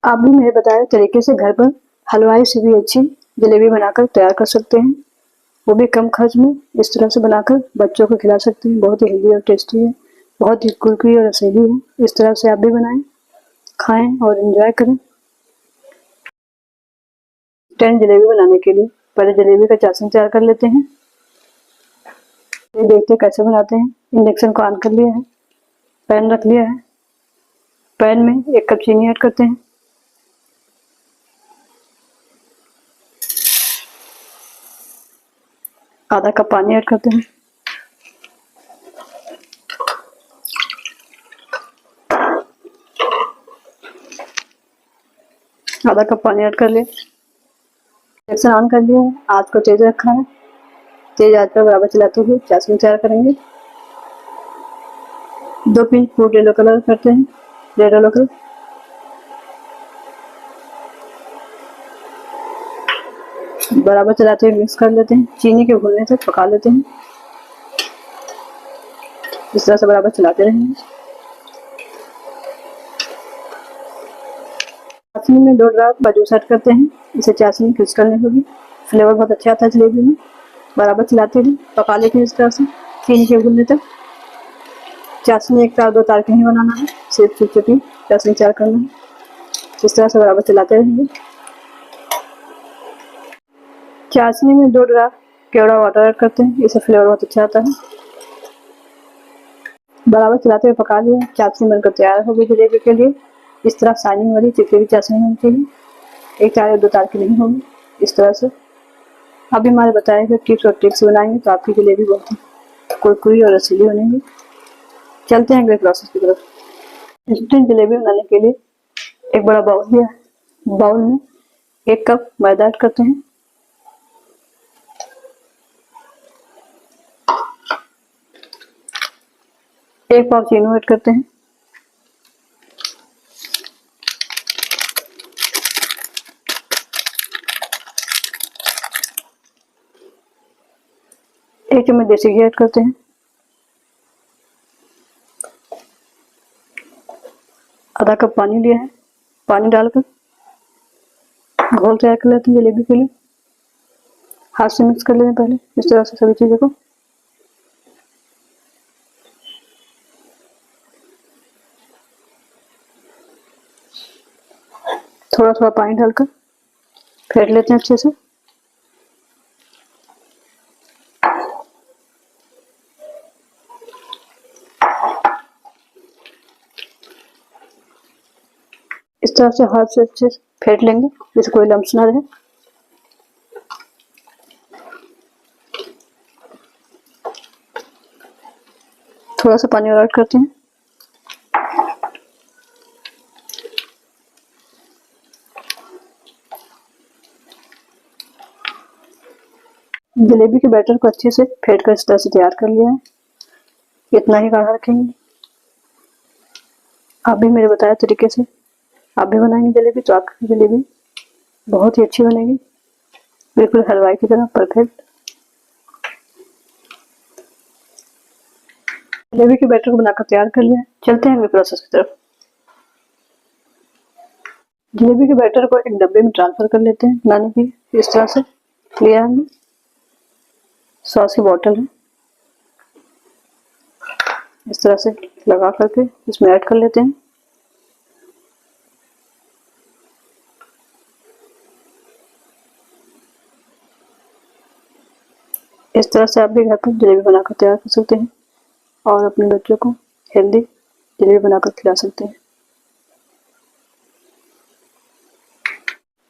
आप भी मेरे बताए तरीके से घर पर हलवाई से भी अच्छी जलेबी बनाकर तैयार कर सकते हैं, वो भी कम खर्च में। इस तरह से बनाकर बच्चों को खिला सकते हैं। बहुत ही हेल्दी और टेस्टी है, बहुत ही कुरकुरी और रसीली है। इस तरह से आप भी बनाएं, खाएं और एंजॉय करें। 10 जलेबी बनाने के लिए पहले जलेबी का चाशनी तैयार कर लेते हैं। ये देखते हैं कैसे बनाते हैं। इंडक्शन को ऑन कर लिया है, पैन रख लिया है। पैन में 1 कप चीनी ऐड करते हैं। आधा कप पानी ऐड करते हैं। आधा कप पानी ऐड कर लिया। इंडक्शन ऑन कर लिया है, आंच को तेज रखा है। तेज आंच पर बराबर चलाते हुए चाशनी तैयार करेंगे। 2 पिंच फूड येलो कलर करते हैं, रेड येलो कलर। बराबर चलाते हुए मिक्स कर लेते हैं। चीनी के घुलने तक पका लेते हैं। इस तरह से बराबर चलाते रहेंगे। चाशनी में 2 ड्रॉप जूस ऐड करते हैं। इसे चाशनी क्रिस्टल नहीं होगी, फ्लेवर बहुत अच्छा आता है जलेबी में। बराबर चलाते हुए पका लेते हैं इस तरह से चीनी के घुलने तक। चाशनी 1 तार 2 तार की नहीं बनाना है, सिर्फ छोटी चाशनी तैयार करना है। इस तरह से बराबर चलाते रहेंगे। चाशनी में 2 ड्रॉप केवड़ा वाटर ऐड करते हैं, इससे फ्लेवर बहुत अच्छा आता है। बराबर चलाते हुए पका लिया। चाशनी बनकर तैयार हो गई जलेबी के लिए। इस तरह शाइनिंग वाली चिपकी चाशनी होनी चाहिए, 1 तार या 2 तार की नहीं होगी। इस तरह से अभी हमारे बताए हुए टिप्स और ट्रिक्स बनाएंगे तो आपकी जलेबी बहुत ही कुरकुरी और रसीली बनेगी। चलते हैं अगले प्रोसेस की तरफ। इंस्टेंट जलेबी बनाने के लिए एक बड़ा बाउल लिया है। बाउल में 1 कप मैदा ऐड करते हैं। एक पाव चीनी ऐड करते हैं। एक चम्मच देसी घी ऐड करते हैं। आधा कप पानी लिया है। पानी डालकर घोल तैयार कर लेते हैं जलेबी के लिए। हाथ से मिक्स कर लेते हैं पहले इस तरह से सभी चीजों को। थोड़ा थोड़ा पानी डालकर फेंट लेते हैं अच्छे से। इस तरह से हाथ से अच्छे से फेंट लेंगे जिससे कोई लम्स ना रहे। थोड़ा सा पानी और ऐड करते हैं। जलेबी के बैटर को अच्छे से फेंट कर इस तरह से तैयार कर लिया है। इतना ही गाढ़ा रखेंगे। आप भी मेरे बताए तरीके से आप भी बनाएंगे जलेबी तो आपकी जलेबी बहुत ही अच्छी बनेगी, बिल्कुल हलवाई की तरह परफेक्ट। जलेबी के बैटर को बनाकर तैयार कर लिया। चलते हैं अगले प्रोसेस की तरफ। जलेबी के बैटर को एक डब्बे में ट्रांसफर कर लेते हैं बनाने के लिए। इस तरह से लिया हमने। सॉस की बोतल है, इस तरह से लगा करके इसमें ऐड कर लेते हैं। इस तरह से आप भी घर पर जलेबी बनाकर तैयार कर सकते हैं और अपने बच्चों को हेल्दी जलेबी बनाकर खिला सकते हैं।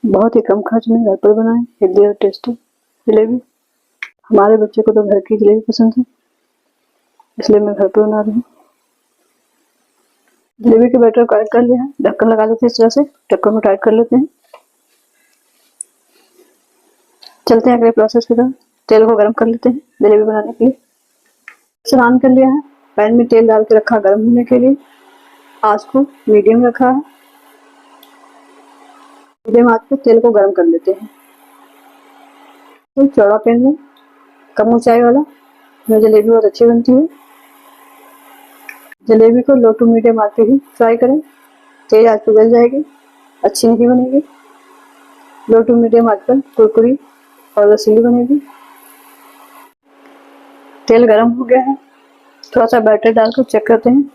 बहुत ही कम खर्च में घर पर बनाएं हेल्दी और टेस्टी जलेबी। हमारे बच्चे को तो घर की जलेबी पसंद है, इसलिए मैं घर पर बना रही हूँ। जलेबी के बैटर को ऐड कर लिया है। ढक्कन लगा लेते हैं इस तरह से, ढक्कन को टाइट कर लेते हैं। चलते हैं अगले प्रोसेस की तरफ। तेल को गर्म कर लेते हैं जलेबी बनाने के लिए। इंडक्शन ऑन कर लिया है। पैन में तेल डाल के रखा गर्म होने के लिए। आंच को मीडियम रखा है। मीडियम आंच पे तेल को गर्म कर लेते हैं। तो चौड़ा पैन में कम ऊंचाई वाला में जलेबी बहुत अच्छी बनती है। जलेबी को लो टू मीडियम आंच पे ही फ्राई करें, तेज आंच पे जल जाएगी। अच्छी नहीं बनेगी। लो टू मीडियम आंच पर कुरकुरी और रसीली बनेगी। तेल गरम हो गया है, थोड़ा सा बैटर डालकर चेक करते हैं।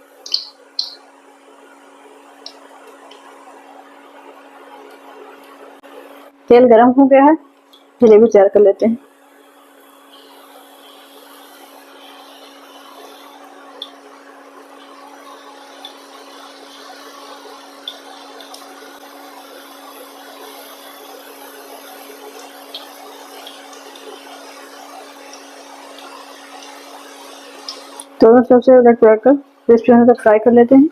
तेल गरम हो गया है, जलेबी तैयार कर लेते हैं। दोनों तरफ से उलट पलट कर क्रिस्पी होने तक फ्राई कर लेते हैं,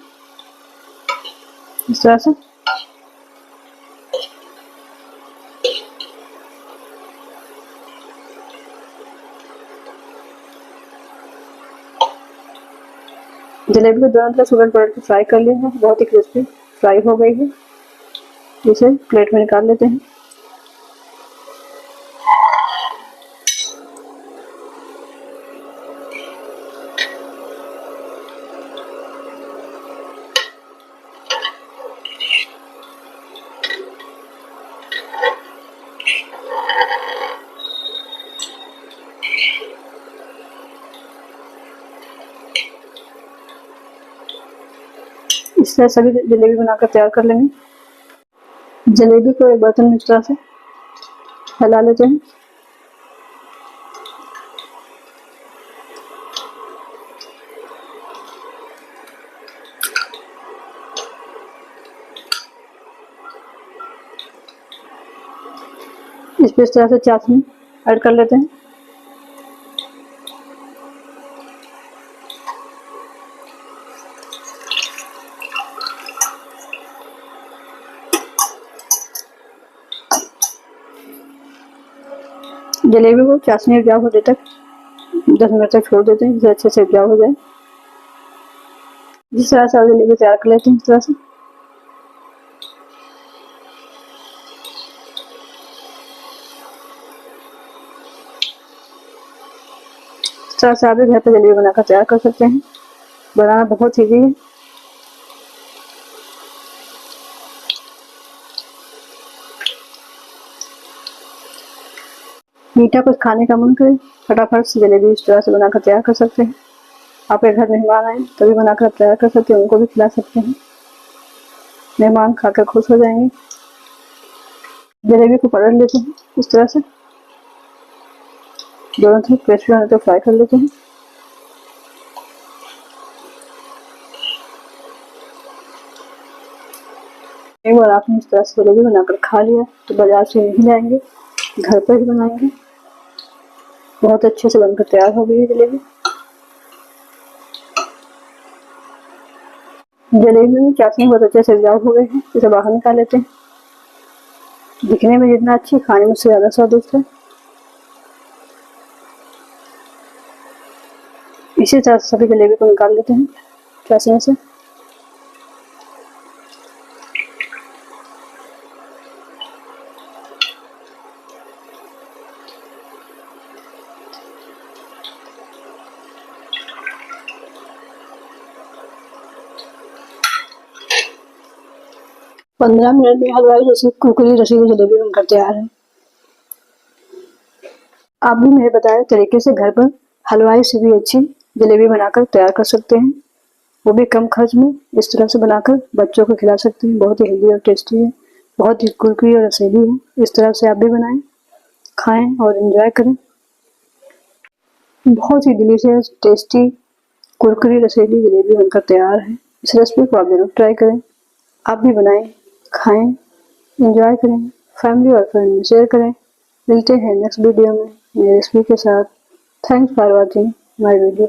इस तरह से। जलेबी को दोनों तरफ उलट पलट कर फ्राई कर लिया है, बहुत ही क्रिस्पी फ्राई हो गई है। इसे प्लेट में निकाल लेते हैं। इस तरह सभी जलेबी बनाकर तैयार कर लेंगे। जलेबी को एक बर्तन में इस तरह से फैला लेते हैं। इस तरह से चाशनी ऐड कर लेते हैं। जलेबी को चाशनी उपजाऊ होने तक 10 मिनट तक छोड़ देते हैं, जिससे अच्छे से उपजाऊ हो जाए। जिस तरह से जलेबी तैयार कर लेते हैं, इस तरह से। इस तरह से आप भी घर पर जलेबी बनाकर तैयार कर सकते हैं। बनाना बहुत ईजी है। मीठा कुछ खाने का मन करे, फटाफट से जलेबी इस तरह से बनाकर तैयार कर सकते हैं। आपके घर मेहमान आए तभी बनाकर तैयार कर सकते हैं, उनको भी खिला सकते हैं। मेहमान खाकर खुश हो जाएंगे। जलेबी को पलट लेते हैं इस तरह से, दोनों तरफ क्रिस्पी होने तक फ्राई कर लेते हैं। एक बार आपने इस तरह से जलेबी बनाकर खा लिया तो बाजार से नहीं लाएंगे, घर पर ही बनाएंगे। बहुत अच्छे से बनकर तैयार हो गई है जलेबी। जलेबी में चाशनी बहुत अच्छे से उपजाऊ हो गए हैं, इसे बाहर निकाल लेते हैं। दिखने में जितना अच्छी, खाने में उससे ज्यादा स्वादिष्ट है। इसी तरह से सभी जलेबी को निकाल लेते हैं चाशनी से। पंद्रह मिनट में हलवाई जैसी कुरकुरी रसीली जलेबी बनकर तैयार है। आप भी मेरे बताए तरीके से घर पर हलवाई से भी अच्छी जलेबी बनाकर तैयार कर सकते हैं, वो भी कम खर्च में। इस तरह से बनाकर बच्चों को खिला सकते हैं। बहुत ही हेल्दी और टेस्टी है, बहुत ही कुरकुरी और रसीली है। इस तरह से आप भी बनाएं, खाएं और एंजॉय करें। बहुत ही डिलीशियस, टेस्टी, कुरकुरी रसीली जलेबी बनकर तैयार है। इस रेसिपी को आप जरूर ट्राई करें। आप भी बनाएं, खाएं, एंजॉय करें, फैमिली और फ्रेंड में शेयर करें। मिलते हैं नेक्स्ट वीडियो में नई रेसिपी के साथ। Thanks for watching my video.